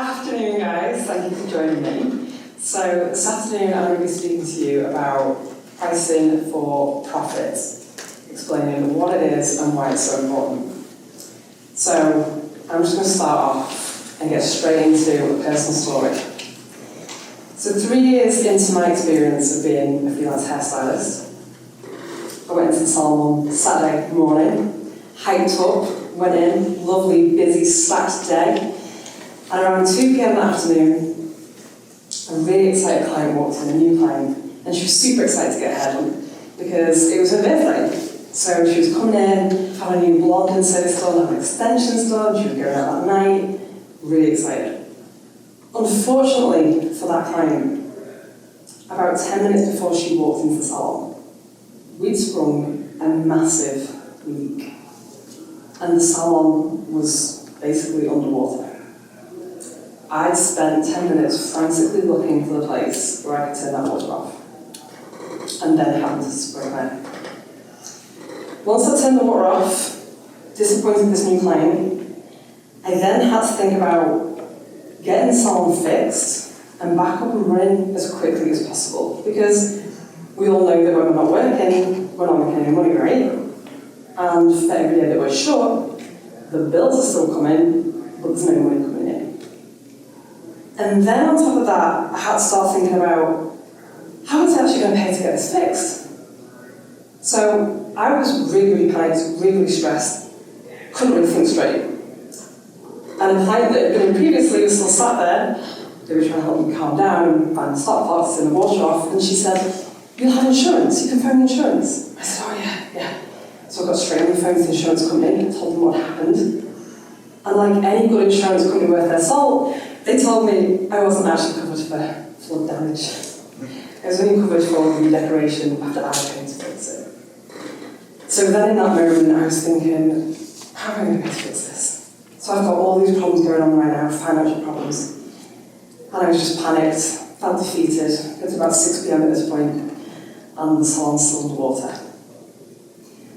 Afternoon, guys. Thank you for joining me. So this afternoon I'm going to be speaking to you about pricing for profit, explaining what it is and why it's so important. So I'm just going to start off and get straight into a personal story. So 3 years into my experience of being a freelance hairstylist, I went into the salon on Saturday morning, hiked up, went in, lovely, busy, stacked day. And around 2 p.m. that afternoon, a really excited client walked in, a new client, and she was super excited to get her hair done because it was her birthday. So she was coming in, having a new blonde insert done, having extensions done, she was going out that night, really excited. Unfortunately for that client, about 10 minutes before she walked into the salon, we'd sprung a massive leak, and the salon was basically underwater. I'd spent 10 minutes frantically looking for the place where I could turn that water off, and then happened to spring there. Once I turned the water off, disappointed this new client, I then had to think about getting the salon fixed and back up and running as quickly as possible, because we all know that when we're not working, we're not making any money, right? And for every day that we're short, the bills are still coming, but there's no money coming in. And then on top of that, I had to start thinking about how was I actually going to pay to get this fixed? So I was really panicked, really stressed, couldn't really think straight. And the client that had been in previously was still sat there. They were trying to help me calm down and find the stop clocks and the water off, and she said, "You'll have insurance, you can phone insurance." I said, "Oh yeah. So I got straight on the phone to the insurance company and told them what happened. And like any good insurance company worth their salt, they told me I wasn't actually covered for flood damage. I was only covered for redecoration after I came to fix it. So then in that moment I was thinking, how am I going to fix this? So I've got all these problems going on right now, financial problems. And I was just panicked, felt defeated. It was about 6 p.m. at this point, and the salon's still underwater.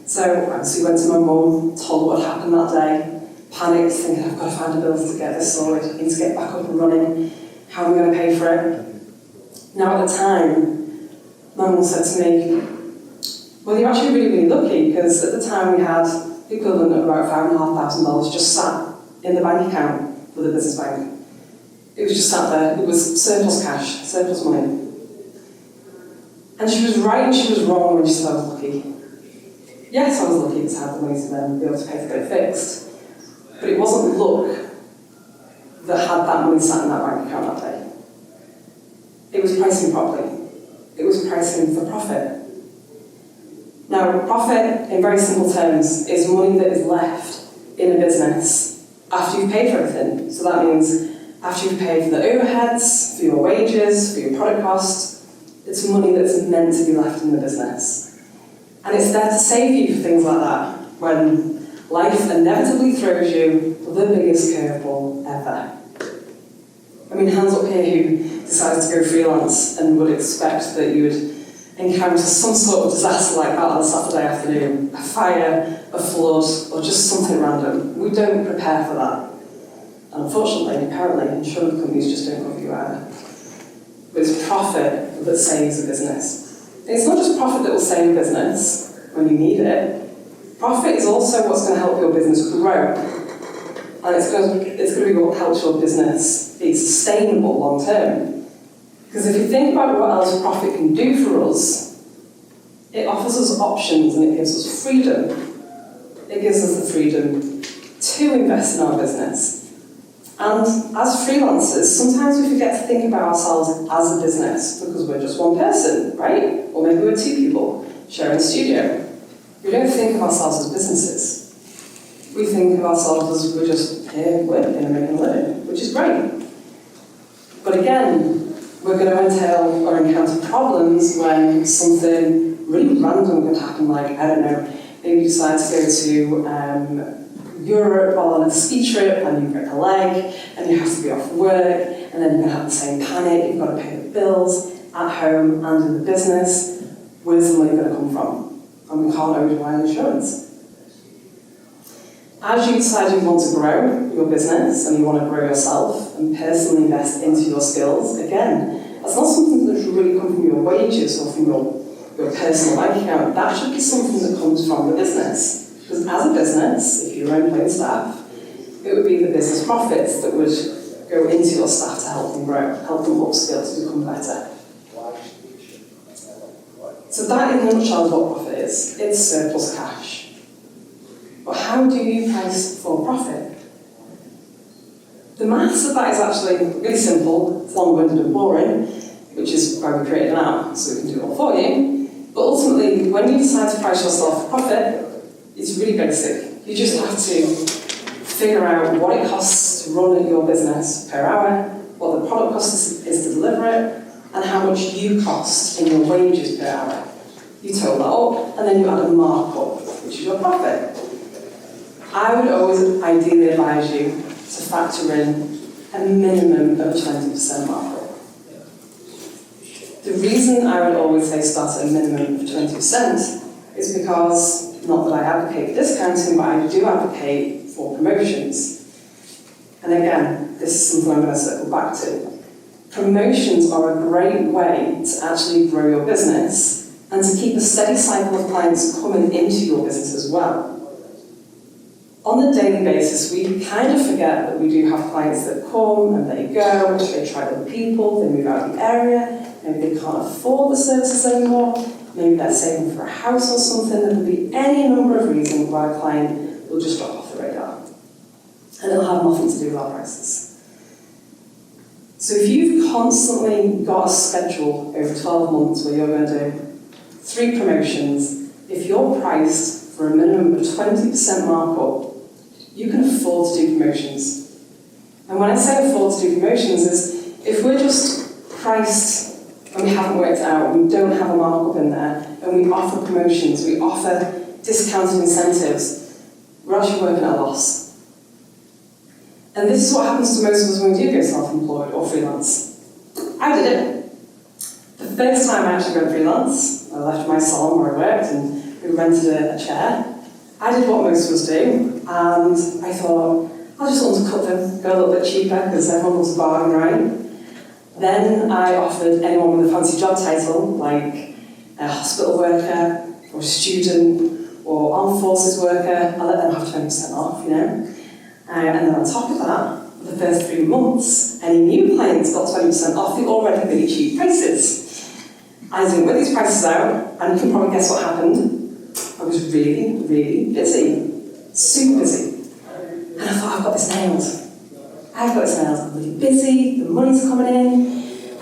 So obviously went to my mum, told her what happened that day, panicked, thinking I've got to find a bill to get this sorted, I need to get back up and running, how am I going to pay for it? Now at the time, my mum said to me, well, you're actually really lucky, because at the time we had the equivalent of about $5,500 just sat in the bank account with a business bank. It was just sat there, it was surplus cash, surplus money. And she was right and she was wrong when she said I was lucky. Yes, I was lucky to have the money to then be able to pay to get it fixed. But it wasn't luck that had that money sat in that bank account that day. It was pricing properly. It was pricing for profit. Now, profit, in very simple terms, is money that is left in a business after you've paid for everything. So that means after you've paid for the overheads, for your wages, for your product costs, it's money that's meant to be left in the business. And it's there to save you for things like that, when life inevitably throws you the biggest curveball ever. I mean, hands up here who decides to go freelance and would expect that you would encounter some sort of disaster like that on a Saturday afternoon, a fire, a flood, or just something random. We don't prepare for that. And unfortunately, apparently, insurance companies just don't cover you either. But it's profit that saves a business. And it's not just profit that will save a business when you need it. Profit is also what's going to help your business grow. And it's going to be what helps your business be sustainable long term. Because if you think about what else profit can do for us, it offers us options and it gives us freedom. It gives us the freedom to invest in our business. And as freelancers, sometimes we forget to think about ourselves as a business because we're just one person, right? Or maybe we're 2 people sharing a studio. We don't think of ourselves as businesses. We think of ourselves as we're just here working and making a living, which is great. But again, we're going to entail or encounter problems when something really random can happen, like, I don't know, maybe you decide to go to Europe while on a ski trip and you break a leg and you have to be off work, and then you're going to have the same panic, you've got to pay the bills at home and in the business. Where's the money going to come from? And we can't override insurance. As you decide you want to grow your business and you want to grow yourself and personally invest into your skills, again, that's not something that should really come from your wages or from your personal bank account. That should be something that comes from the business. Because as a business, if you're employing staff, it would be the business profits that would go into your staff to help them grow, help them upskill to become better. So that in a nutshell is what profit is. It's surplus cash. But how do you price for profit? The maths of that is actually really simple. It's long-winded and boring, which is why we created an app, so we can do it all for you. But ultimately, when you decide to price yourself for profit, it's really basic. You just have to figure out what it costs to run your business per hour, what the product cost is to deliver it, and how much you cost in your wages per hour. You total that up, and then you add a markup, which is your profit. I would always ideally advise you to factor in a minimum of 20% markup. The reason I would always say start at a minimum of 20% is because, not that I advocate discounting, but I do advocate for promotions. And again, this is something I'm going to circle back to. Promotions are a great way to actually grow your business and to keep a steady cycle of clients coming into your business as well. On a daily basis, we kind of forget that we do have clients that come and they go, they try other people, they move out of the area, maybe they can't afford the services anymore, maybe they're saving for a house or something. There could be any number of reasons why a client will just drop off the radar. And it'll have nothing to do with our prices. So if you've constantly got a schedule over 12 months where you're going to do 3 promotions, if you're priced for a minimum of 20% markup, you can afford to do promotions. And when I say afford to do promotions is, if we're just priced and we haven't worked it out, we don't have a markup in there, and we offer promotions, we offer discounted incentives, we're actually working at a loss. And this is what happens to most of us when we do go self-employed or freelance. I did it. The first time I actually went freelance, I left my salon where I worked and we rented a chair. I did what most of us do, and I thought, I'll just want to cut them, go a little bit cheaper, because everyone loves a bargain, right? Then I offered anyone with a fancy job title, like a hospital worker, or a student, or armed forces worker, I let them have 20% off, you know? And then on top of that, for the first 3 months, any new clients got 20% off the already really cheap prices. I didn't work these prices out, and you can probably guess what happened. I was really, really busy, super busy. And I thought, I've got this nailed. I'm really busy, the money's coming in.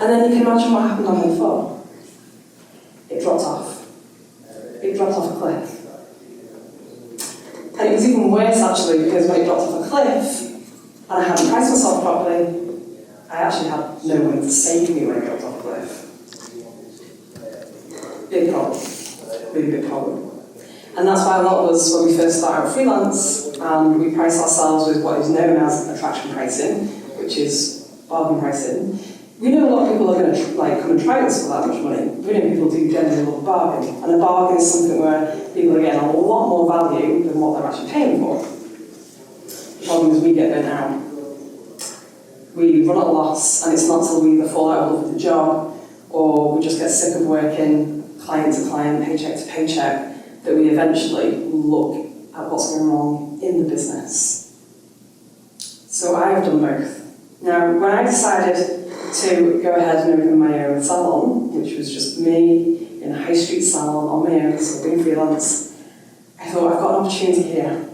And then you can imagine what happened on day 4. It dropped off. It dropped off a cliff. And it was even worse actually, because when it dropped off a cliff, and I hadn't priced myself properly, I actually had no one to save me when it dropped off a cliff. Big problem. Really big problem. And that's why a lot of us, when we first start out freelance, we price ourselves with what is known as attraction pricing, which is bargain pricing. We know a lot of people are going to come and try us for that much money. We know people do generally love a bargain. And a bargain is something where people are getting a lot more value than what they're actually paying for. The problem is we get burnt out. We run at a loss, and it's not till we either fall out of love with the job, or we just get sick of working client to client, paycheck to paycheck, that we eventually look at what's going wrong in the business. So I've done both. Now, when I decided to go ahead and open my own salon, which was just me in a high street salon on my own, so being freelance, I thought, I've got an opportunity here.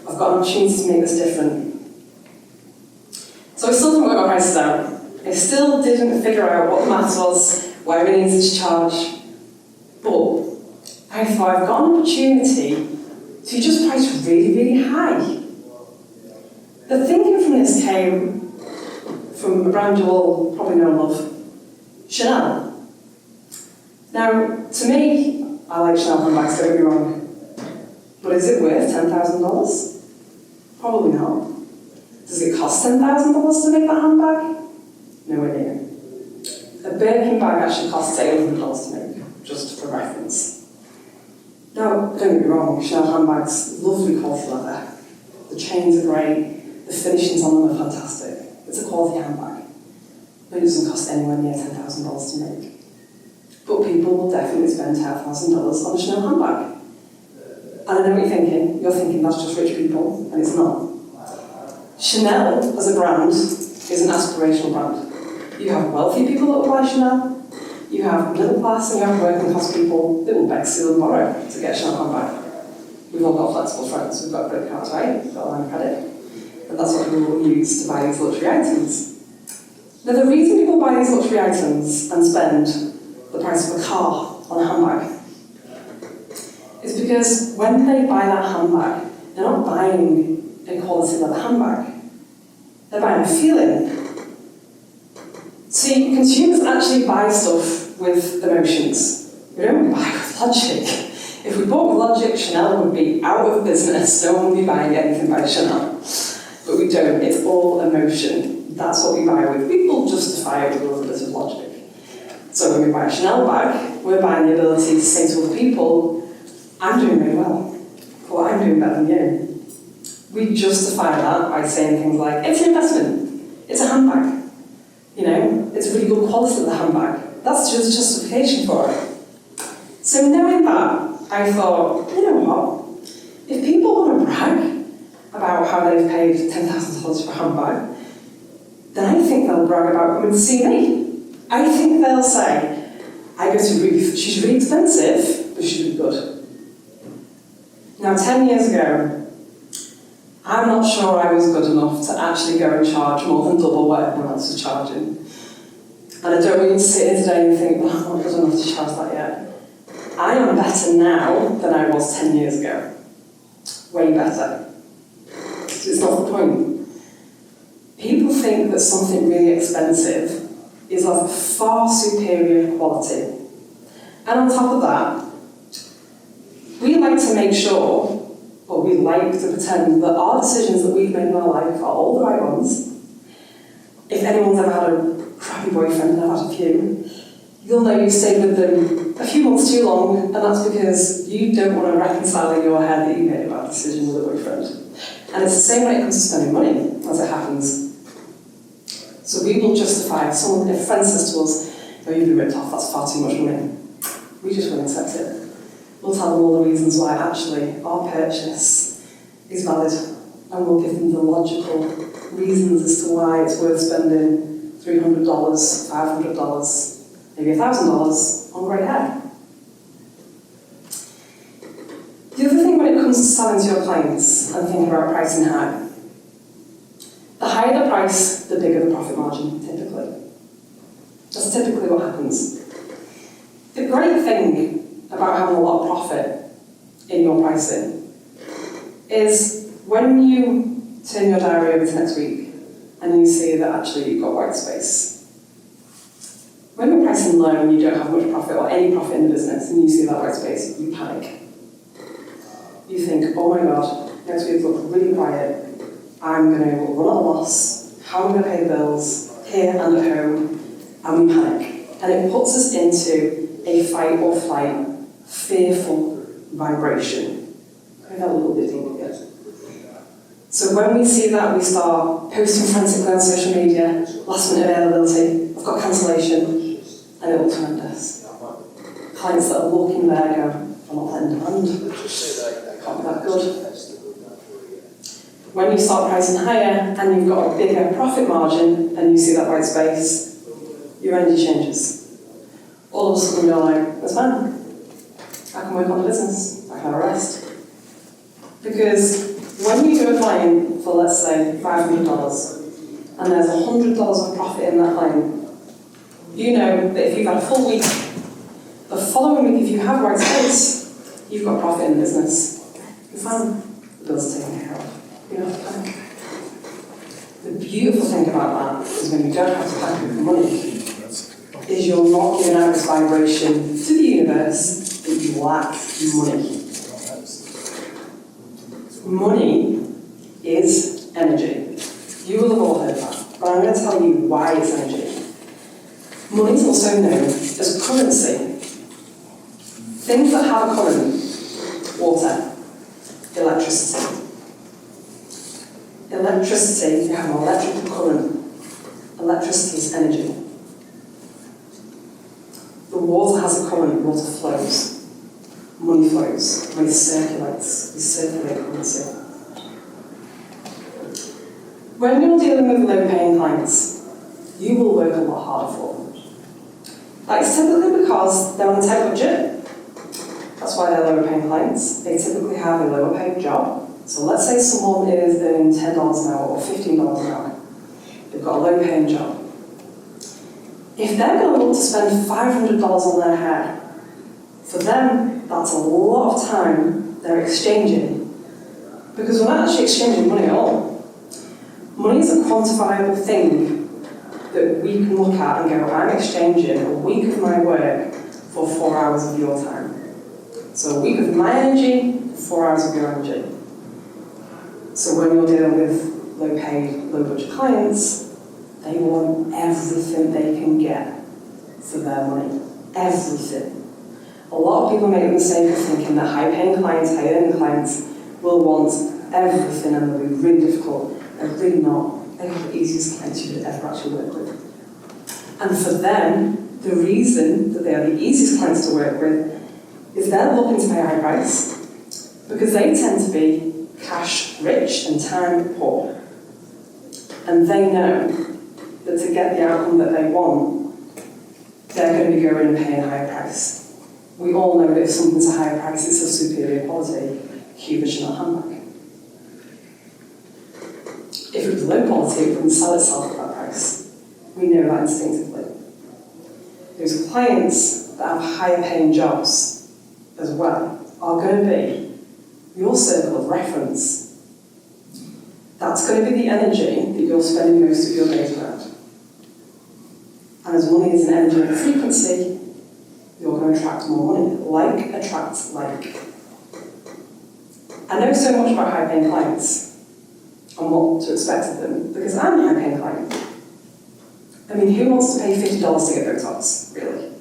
I've got an opportunity to make this different. So I still didn't work my prices out. I still didn't figure out what the maths was, where I needed to charge, but I thought, I've got an opportunity to just price really, really high. The thinking from this came from a brand you all probably know and love, Chanel. Now, to me, I like Chanel handbags, don't get me wrong. But is it worth $10,000? Probably not. Does it cost $10,000 to make that handbag? Nowhere near. A Birkin bag actually costs $800 to make, just for reference. Now, don't get me wrong, Chanel handbags, lovely quality leather, The chains are great, the finishings on them are fantastic. It's a quality handbag, but it doesn't cost anywhere near $10,000 to make. But people will definitely spend $10,000 on a Chanel handbag. And I know what you're thinking. You're thinking that's just rich people, and it's not. Chanel, as a brand, is an aspirational brand. You have wealthy people that will buy Chanel, you have middle class and you have working class people that will beg, steal and borrow to get a Chanel handbag. We've all got flexible friends, we've got credit cards, right? We've got a line of credit. And that's what people will use to buy these luxury items. Now the reason people buy these luxury items and spend the price of a car on a handbag is because when they buy that handbag, they're not buying a quality leather handbag. They're buying a feeling. See, consumers actually buy stuff with emotions. We don't buy with logic. If we bought with logic, Chanel would be out of business. No one would be buying anything by Chanel. But we don't. It's all emotion. That's what we buy with. People justify it with a little bit of logic. So when we buy a Chanel bag, we're buying the ability to say to other people, I'm doing really well, or I'm doing better than you. We justify that by saying things like, it's an investment, it's a handbag. You know, it's a really good quality of the handbag. That's just justification for it. So knowing that, I thought, you know what? If people want to brag about how they've paid $10,000 for a handbag, then I think they'll brag about coming to see me. I think they'll say, I go to Ruth, she's really expensive, but she's really good. Now, 10 years ago, I'm not sure I was good enough to actually go and charge more than double what everyone else was charging. And I don't want you to sit here today and think, well, I'm not good enough to charge that yet. I am better now than I was 10 years ago. Way better. So it's not the point. People think that something really expensive is of far superior quality. And on top of that, we like to make sure, or we like to pretend that our decisions that we've made in our life are all the right ones. If anyone's ever had a crappy boyfriend, and I've had a few, you'll know you've stayed with them a few months too long, and that's because you don't want to reconcile in your head that you made a bad decision with a boyfriend. And it's the same when it comes to spending money, as it happens. So we will justify, if a friend says to us, oh, you've been ripped off, that's far too much money. We just won't accept it. We'll tell them all the reasons why actually our purchase is valid, and we'll give them the logical reasons as to why it's worth spending $300, $500, maybe $1,000 on grey hair. The other thing when it comes to selling to your clients and thinking about pricing high, the higher the price, the bigger the profit margin, typically. That's typically what happens. The great thing about having a lot of profit in your pricing is when you turn your diary over to next week and you see that actually you've got white space. When you're pricing low and you don't have much profit or any profit in the business and you see that white space, you panic. You think, oh my God, next week looks really quiet. I'm going to run at a loss. How am I going to pay the bills here and at home? And we panic. And it puts us into a fight or flight, fearful vibration. Going a little bit deeper yet. So when we see that, we start posting frantically on social media, last minute availability, I've got cancellation, and it will turn us. Clients that are looking there go, I'm not letting demand. Can't be that good. When you start pricing higher and you've got a bigger profit margin and you see that white space, your energy changes. All of a sudden you're like, that's fine. I can work on the business. I can have a rest. Because when you do a client for, let's say, $500 and there's $100 of profit in that client, you know that if you've had a full week, the following week, if you have white space, you've got profit in the business. You're fine. The bills are taken care of. You don't have to panic. The beautiful thing about that is when you don't have to panic with the money, is you're not giving out this vibration to the universe that you lack money. Money is energy. You will have all heard that, but I'm going to tell you why it's energy. Money is also known as currency. Things that have a current, water, electricity. Electricity, you have an electrical current. Electricity is energy. The water has a current, water flows. Money flows, money circulates. We circulate currency. When you're dealing with low-paying clients, you will work a lot harder for them. That's typically because they're on a tight budget. That's why they're lower-paying clients. They typically have a lower-paid job. So let's say someone is earning $10 an hour or $15 an hour. They've got a low-paying job. If they're going to look to spend $500 on their hair, for them, that's a lot of time they're exchanging. Because we're not actually exchanging money at all. Money is a quantifiable thing that we can look at and go, I'm exchanging a week of my work for 4 hours of your time. So a week of my energy for 4 hours of your energy. So when you're dealing with low-paid, low-budget clients, they want everything they can get for their money. Everything. A lot of people make the mistake of thinking that high-paying clients, high-earning clients will want everything and they'll be really difficult. They're really not. They are the easiest clients you could ever actually work with. And for them, the reason that they are the easiest clients to work with is they're looking to pay a high price because they tend to be cash rich and time poor. And they know that to get the outcome that they want, they're going to be going and paying a higher price. We all know that if something's a higher price, it's of superior quality. Cue the Chanel handbag. If it was low quality, it wouldn't sell itself at that price. We know that instinctively. Those clients that have higher paying jobs as well are going to be your circle of reference. That's going to be the energy that you're spending most of your days around. And as money is an energy and a frequency, you're going to attract more money. Like attracts like. I know so much about high paying clients and what to expect of them, because I'm a high-paying client. I mean, who wants to pay $50 to get Botox, really?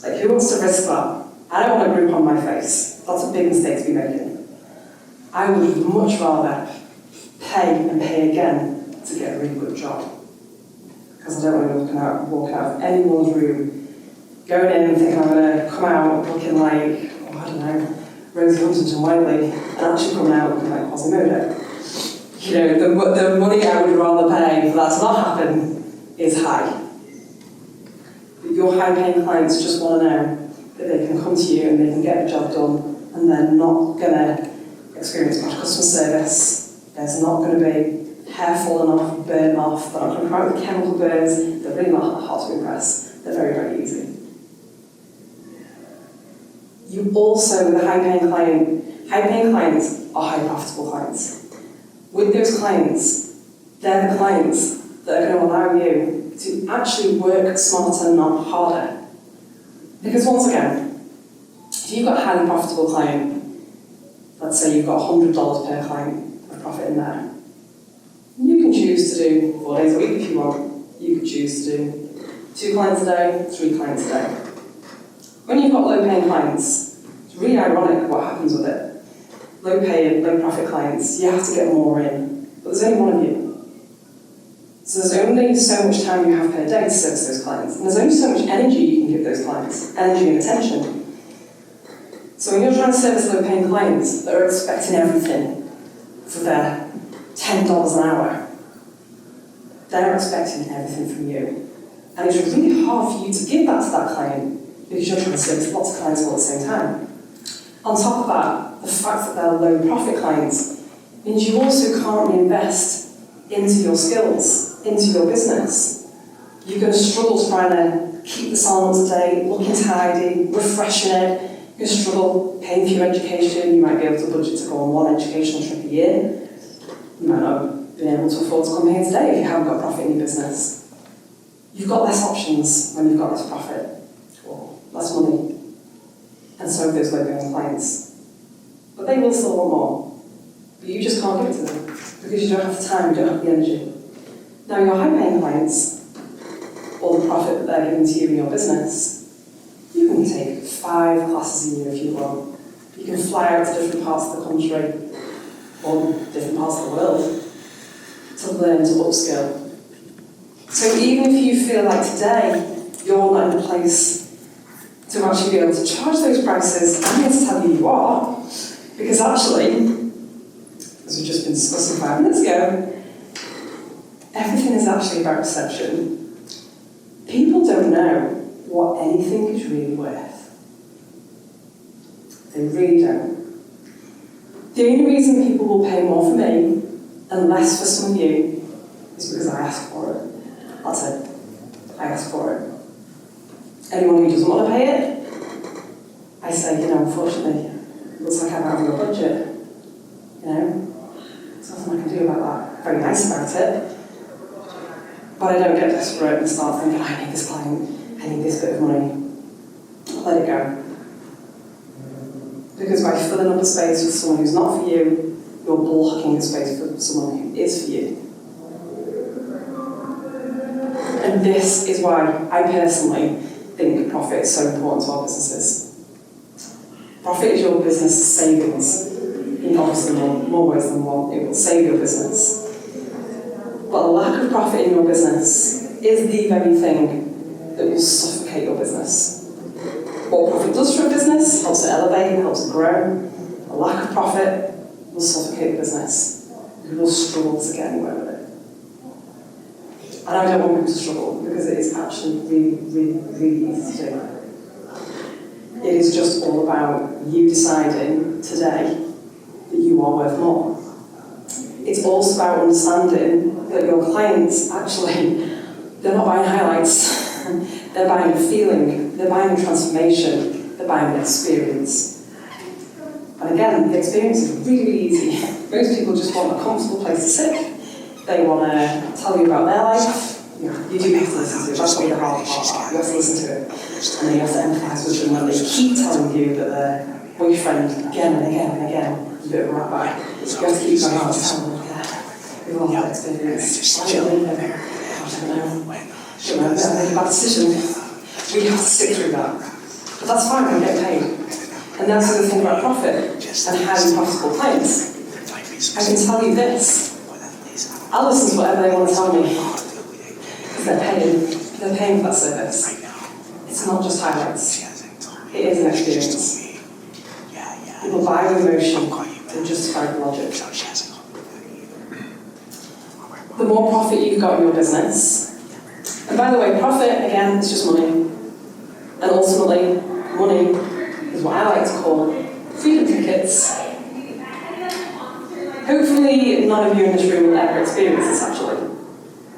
Like, who wants to risk that? I don't want a group on my face. That's a big mistake to be making. I would much rather pay and pay again to get a really good job. Because I don't want to walk out of anyone's room, going in and thinking I'm going to come out looking like, oh, I don't know, Rosie Huntington Whiteley, and actually come out looking like Quasimodo. You know, the money I would rather pay for that to not happen is high. But your high-paying clients just want to know that they can come to you and they can get the job done, and they're not going to experience much customer service. There's not going to be hair falling off, burn off. They're not going to come out with chemical burns. They're really not hard to impress. They're very, very easy. You also, with a high-paying clients are high profitable clients. With those clients, they're the clients that are going to allow you to actually work smarter, not harder. Because once again, if you've got a highly profitable client, let's say you've got $100 per client of profit in there, you can choose to do 4 days a week if you want. You could choose to do 2 clients a day, 3 clients a day. When you've got low-paying clients, it's really ironic what happens with it. Low-paying, low-profit clients, you have to get more in, but there's only one of you. So there's only so much time you have per day to service those clients, and there's only so much energy you can give those clients, energy and attention. So when you're trying to service low-paying clients that are expecting everything for their $10 an hour, they're expecting everything from you. And it's really hard for you to give that to that client because you're trying to service lots of clients all at the same time. On top of that, the fact that they're low-profit clients means you also can't reinvest into your skills, into your business. You're going to struggle trying to keep the salon up to date, looking tidy, refreshing it. You're going to struggle paying for your education. You might be able to budget to go on 1 educational trip a year. You might not have been able to afford to come here today if you haven't got profit in your business. You've got less options when you've got less profit, or less money. And so have those low-paying clients. But they will still want more. But you just can't give it to them because you don't have the time, you don't have the energy. Now, your high-paying clients, or the profit that they're giving to you in your business, you can take 5 classes a year if you want. You can fly out to different parts of the country or different parts of the world. to learn to upskill. So even if you feel like today you're not in a place to actually be able to charge those prices, I'm here to tell you you are, because actually, as we've just been discussing 5 minutes ago, everything is actually about perception. People don't know what anything is really worth. They really don't. The only reason people will pay more for me and less for some of you is because I asked for it. That's it. I asked for it. Anyone who doesn't want to pay it, I say, unfortunately, it looks like I'm out of your budget. There's nothing I can do about that. Very nice about it. But I don't get desperate and start thinking, I need this client, I need this bit of money. Let it go. Because by filling up a space with someone who's not for you, you're blocking a space for someone who is for you. And this is why I personally think profit is so important to our businesses. Profit is your business savings. In obviously more ways than one, it will save your business. But a lack of profit in your business is the very thing that will suffocate your business. What profit does for a business helps it elevate, helps it grow. A lack of profit will suffocate the business. You will struggle to get anywhere with it. And I don't want people to struggle because it is actually really, really, really easy to do. It is just all about you deciding today that you are worth more. It's also about understanding that your clients actually, they're not buying highlights. They're buying a feeling, they're buying a transformation, they're buying an experience. And again, the experience is really, really easy. Most people just want a comfortable place to sit. They want to tell you about their life. You do have to listen to it. That's why the hard part. You have to listen to it. And then you have to empathise with them when they keep telling you that their boyfriend, again and again and again, is a bit of a rabbi. You have to keep going on and tell them, we've all had experience. I don't know. I made a bad decision. We have to sit through that. But that's fine, I'm getting paid. And that's the thing about profit and highly profitable clients. I can tell you this. I'll listen to whatever they want to tell me. Because they're paying for that service. It's not just highlights. It is an experience. People buy with emotion to justify the logic. The more profit you've got in your business, and by the way, profit, again, is just money. And ultimately, money is what I like to call freedom tickets. Hopefully, none of you in this room will ever experience this, actually.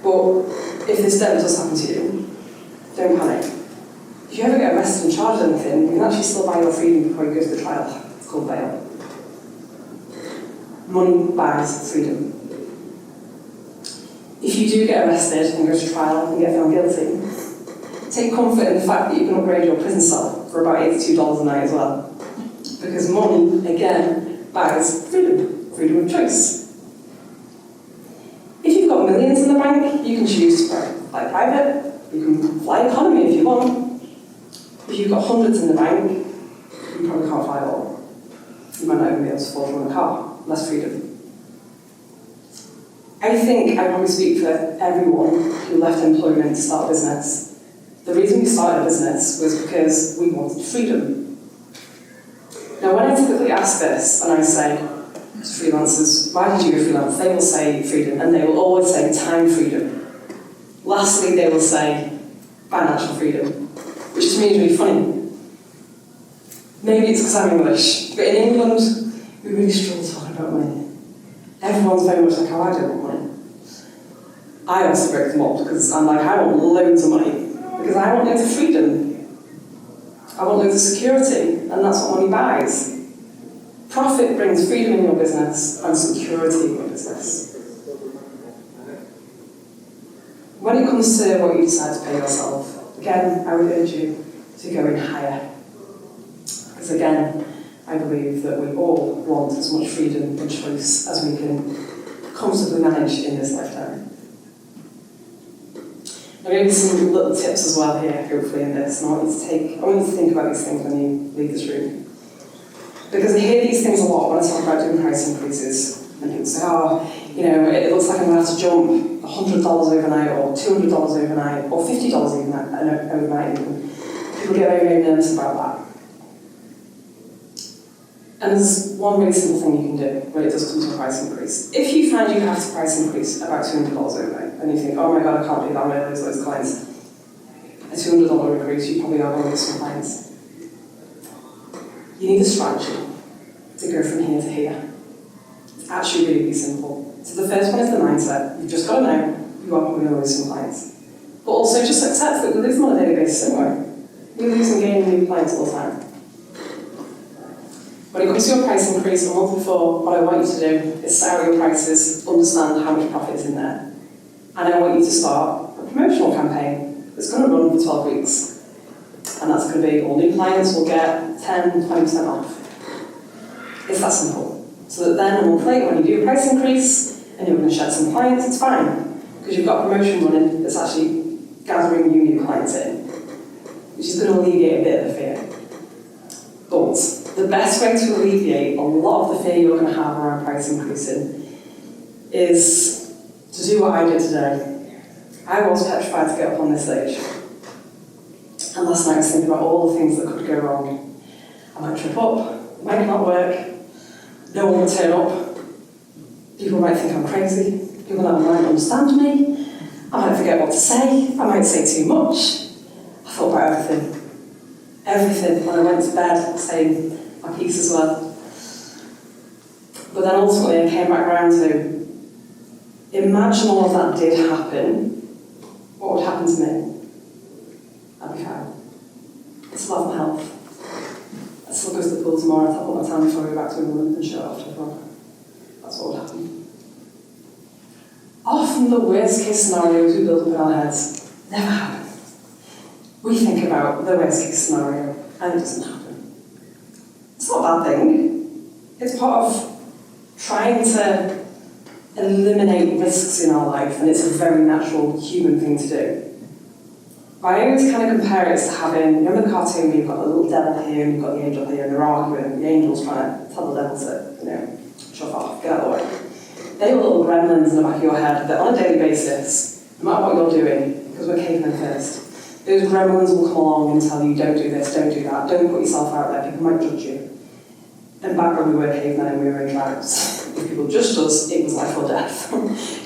But if this ever does happen to you, don't panic. If you ever get arrested and charged with anything, you can actually still buy your freedom before you go to the trial. It's called bail. Money buys freedom. If you do get arrested and go to trial and get found guilty, take comfort in the fact that you can upgrade your prison cell for about $82 a night as well. Because money, again, buys freedom, freedom of choice. If you've got millions in the bank, you can choose to fly private, you can fly economy if you want. If you've got hundreds in the bank, you probably can't fly at all. You might not even be able to afford to run a car, less freedom. I think I probably speak for everyone who left employment to start a business. The reason we started a business was because we wanted freedom. Now, when I typically ask this, and I say to freelancers, why did you go freelance? They will say freedom, and they will always say time freedom. Lastly, they will say financial freedom, which to me is really funny. Maybe it's because I'm English, but in England, we really struggle talking about money. Everyone's very much like, oh, I don't want money. I also break them up because I'm like, I want loads of money. Because I want loads of freedom. I want loads of security, and that's what money buys. Profit brings freedom in your business and security in your business. When it comes to what you decide to pay yourself, again, I would urge you to go in higher. Because again, I believe that we all want as much freedom and choice as we can comfortably manage in this lifetime. There may be some little tips as well here, hopefully, in this, and I want you to think about these things when you leave this room. Because I hear these things a lot when I talk about doing price increases. And people say, oh, You know, it looks like I'm going to have to jump $100 overnight, or $200 overnight, or $50 overnight even. People get very, very nervous about that. And there's one really simple thing you can do when it does come to a price increase. If you find you have to price increase about $200 overnight, and you think, oh my God, I can't do that, I'm going to lose those clients. A $200 increase, you probably are going to lose some clients. You need a strategy to go from here to here. It's actually really, really simple. So the first one is the mindset. You've just got to know you are probably going to lose some clients. But also just accept that we lose them on a daily basis anyway. We lose and gain new clients all the time. When it comes to your price increase, a month before, what I want you to do is set out your prices, understand how much profit is in there. And I want you to start a promotional campaign that's going to run for 12 weeks. And that's going to be all new clients will get 10-20% off. It's that simple. So that then a month later, when you do a price increase and you're going to shed some clients, it's fine. Because you've got a promotion running that's actually gathering you new clients in, which is going to alleviate a bit of the fear. But the best way to alleviate a lot of the fear you're going to have around price increasing is to do what I did today. I was petrified to get up on this stage. And last night I was thinking about all the things that could go wrong. I might trip up, it might not work, no one will turn up, people might think I'm crazy, people that might understand me, I might forget what to say, I might say too much. I thought about everything. Everything when I went to bed, saying my piece as well. But then ultimately I came back around to, imagine all of that did happen, what would happen to me? I'd be fine. It's love and health. I'd still go to the pool tomorrow, I'd put my time before I go back to England and show it off to everyone. That's what would happen. Often the worst case scenarios we build up in our heads never happen. We think about the worst case scenario and it doesn't happen. It's not a bad thing. It's part of trying to eliminate risks in our life, and it's a very natural human thing to do. But I always kind of compare it to having, you remember the cartoon where you've got the little devil here and you've got the angel here and they're arguing, the angel's trying to tell the devil to, shove off, get out of the way. They are little gremlins in the back of your head that on a daily basis, no matter what you're doing, because we're cavemen first, those gremlins will come along and tell you, don't do this, don't do that, don't put yourself out there, people might judge you. And back when we were cavemen and we were in tribes, if people judged us, it was life or death.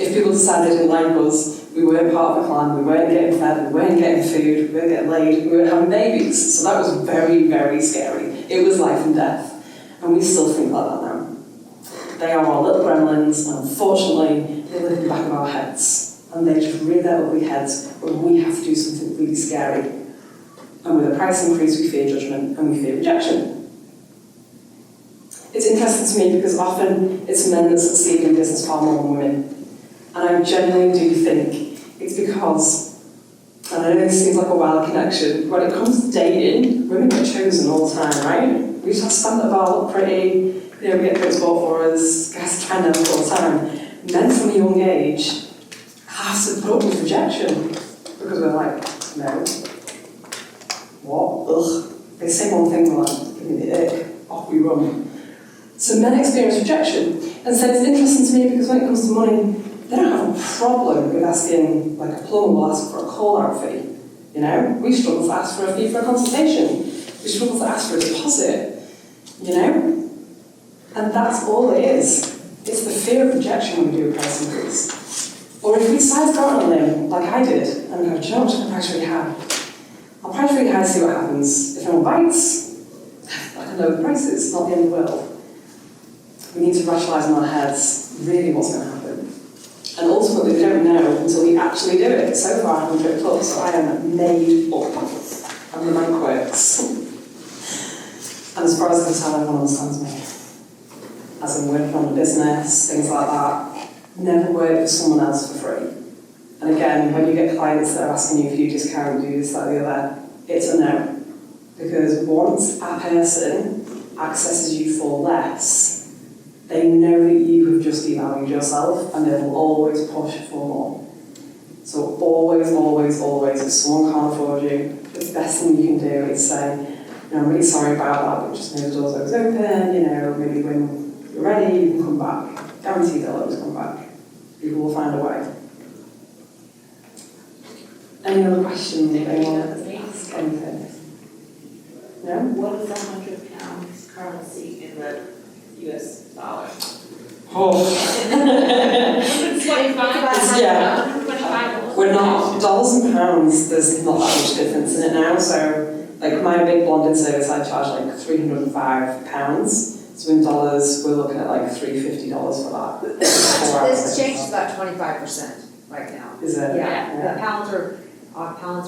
If people decided they didn't like us, we weren't part of the clan, we weren't getting fed, we weren't getting food, we weren't getting laid, we weren't having babies. So that was very, very scary. It was life and death. And we still think like that now. They are our little gremlins, and unfortunately, they live in the back of our heads. And they just rear their ugly heads when we have to do something really scary. And with a price increase, we fear judgment and we fear rejection. It's interesting to me because often it's men that succeed in business far more than women. And I genuinely do think it's because, and I know this seems like a wild connection, when it comes to dating, women get chosen all the time, right? We just have to stand at the bar, look pretty, we get things bought for us, guys try and all the time. Men from a young age have to put up with rejection because we're like, no, what, ugh. They say one thing, we're like, give me the ick, off we run. So men experience rejection. And so it's interesting to me because when it comes to money, they don't have a problem with asking, like a plumber will ask for a call-out fee. We struggle to ask for a fee for a consultation. We struggle to ask for a deposit, And that's all it is. It's the fear of rejection when we do a price increase. Or if we decide to go out on a limb, like I did, and go, do you know what, I'm price really high. I'll price really high to see what happens. If anyone bites, I can lower the prices, not the end of the world. We need to rationalise in our heads really what's going to happen. And ultimately, we don't know until we actually do it. So far, I haven't tripped up, so I am made up. And the mind works. And as far as I can tell, everyone understands me. As I'm working on a business, things like that, never work for someone else for free. And again, when you get clients that are asking you if you discount, do this, that, the other, it's a no. Because once a person accesses you for less, they know that you have just devalued yourself and they will always push for more. So always, always, always, if someone can't afford you, the best thing you can do is say, I'm really sorry about that, but just know the door's always open, maybe when you're ready, you can come back. Guaranteed they'll always come back. People will find a way. Any other questions? Anyone? Anything? No? What is £100 currency in the US dollar? Oh. 25. Yeah. 25. We're not, dollars and pounds, there's not that much difference in it now. So, like my big blonded service, I charge like £305. So in dollars, we're looking at like $350 for that. It's changed to about 25% right now. Is it? Yeah. The pounds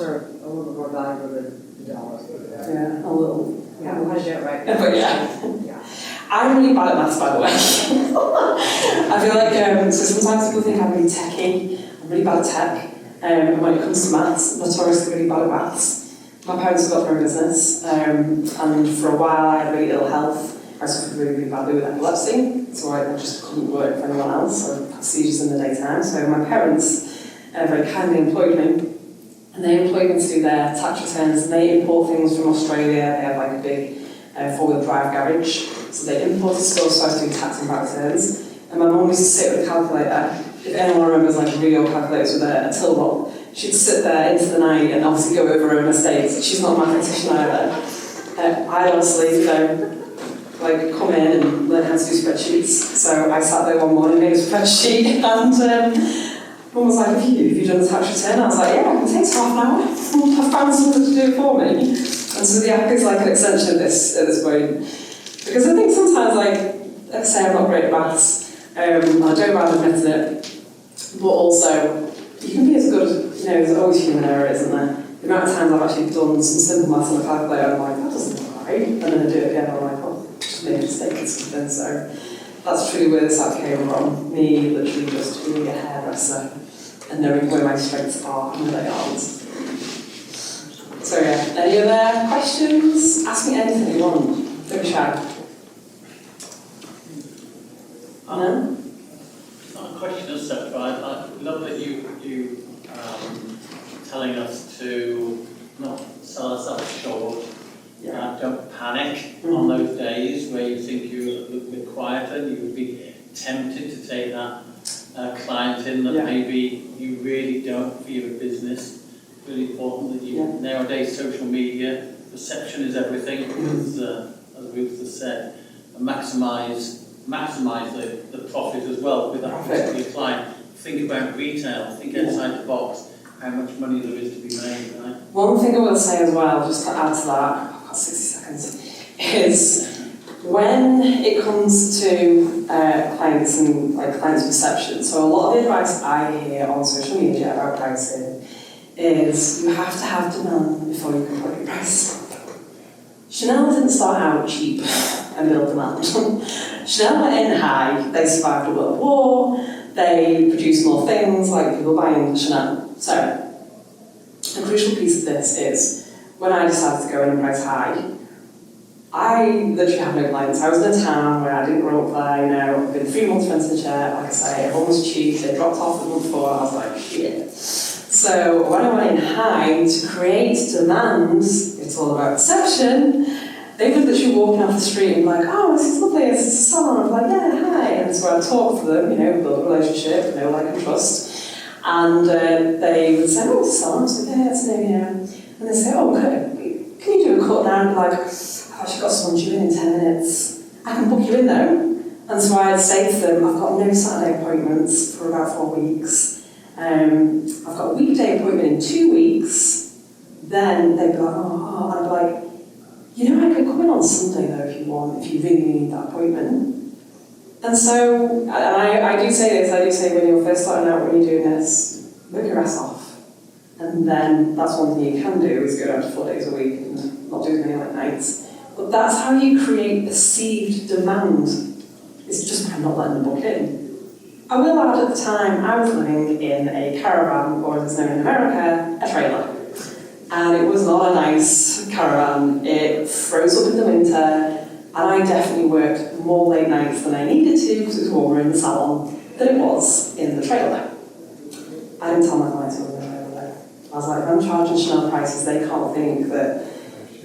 are a little bit more valuable than the dollars. Yeah, a little. Yeah, we want to do it right. But yeah. I'm really bad at maths, by the way. I feel like, so sometimes people think I'm really techie. I'm really bad at tech. And when it comes to maths, notoriously really bad at maths. My parents have got their own business, and for a while I had really ill health. I suffered really badly with epilepsy, so I just couldn't work for anyone else. I had seizures in the daytime. So my parents very kindly employed me, and they employed me to do their tax returns. And they import things from Australia. They have like a big four-wheel drive garage, so they imported stuff. So I was doing tax and VAT returns. And my mum used to sit with a calculator. If anyone remembers like real calculators with a till roll, she'd sit there into the night and obviously go over her own estates. She's not a mathematician either. I honestly, like come in and learn how to do spreadsheets. So I sat there one morning, made a spreadsheet, and Mum was like, have you done the tax return? I was like, yeah, it takes half an hour. I've found something to do it for me. And so the app is like an extension of this at this point. Because I think sometimes, like I say, I'm not great at maths. I don't mind admitting it. But also, you can be as good as, there's always human error, isn't there? The amount of times I've actually done some simple maths on a calculator, I'm like, that doesn't look right. And then I do it again, I'm like, oh, just made a mistake or something. So that's truly where this app came from. Me literally just being a hairdresser and knowing where my strengths are and where they aren't. So yeah, any other questions? Ask me anything you want. Don't be shy. No? It's not a question as such, but I love that you telling us to not sell ourselves short. Don't panic on those days where you think you're a little bit quieter. You would be tempted to take that client in that maybe you really don't for your business. It's really important that you, nowadays social media, perception is everything, as Ruth has said, and maximise the profit as well with that particular client. Think about retail, think outside the box, how much money there is to be made, right? One thing I will say as well, just to add to that, I've got 60 seconds, is when it comes to clients and clients' perception, so a lot of the advice I hear on social media about pricing is you have to have demand before you can put your price. Chanel didn't start out cheap and build demand. Chanel went in high, they survived a world war, they produced more things, like people buying Chanel. So, a crucial piece of this is, when I decided to go in and price high, I literally had no clients. I was in a town where I didn't grow up there, I've been 3 months renting a chair, like I say, everyone was cheap, they dropped off the month before, I was like, shit. So when I went in high to create demand, it's all about perception, they would literally walking off the street and like, oh, this is lovely, this is a salon. I'm like, yeah, hi. And so I'd talk to them, build a relationship, know, like, and trust. And they would say, oh, it's a salon. I was like, yeah, it's new, And they'd say, oh, can you do a cut now? And I'd be like, I've actually got someone due in 10 minutes. I can book you in though. And so I'd say to them, I've got no Saturday appointments for about 4 weeks. I've got a weekday appointment in 2 weeks. Then they'd be like, oh, and I'd be like, I could come in on Sunday though if you want, if you really need that appointment. And so, and I do say this, when you're first starting out, when you're doing this, work your ass off. And then that's one thing you can do, is go down to 4 days a week and not do as many nights. But that's how you create perceived demand. It's just by not letting them book in. I will add, at the time, I was living in a caravan, or as it's known in America, a trailer. And it was not a nice caravan. It froze up in the winter, and I definitely worked more late nights than I needed to because it was warmer in the salon than it was in the trailer. I didn't tell my clients who were in the trailer. I was like, if I'm charging Chanel prices, they can't think that.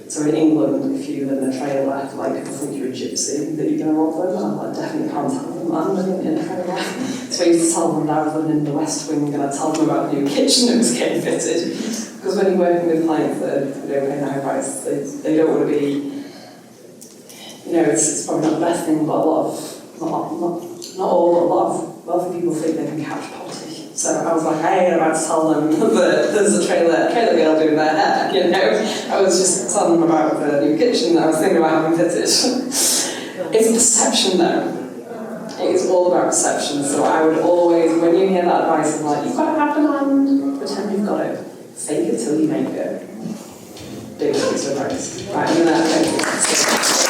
So in England, if you live in a trailer, like people think you're a gypsy, that you're going to rob them. I definitely can't tell them man living in a trailer. So I used to tell them that I was living in the West Wing, and I'd tell them about the new kitchen that was getting fitted. Because when you're working with clients that don't pay high price, they don't want to be, it's probably not the best thing, but a lot of, not all, but a lot of wealthy people think they can couch poverty. So I was like, I ain't about to tell them that there's a trailer girl doing their hair, I was just telling them about the new kitchen that I was thinking about having fitted. It's perception though. It is all about perception. So I would always, when you hear that advice, I'm like, you've got to have demand, pretend you've got it. Fake it till you make it. Big piece of advice. Right, I'm gonna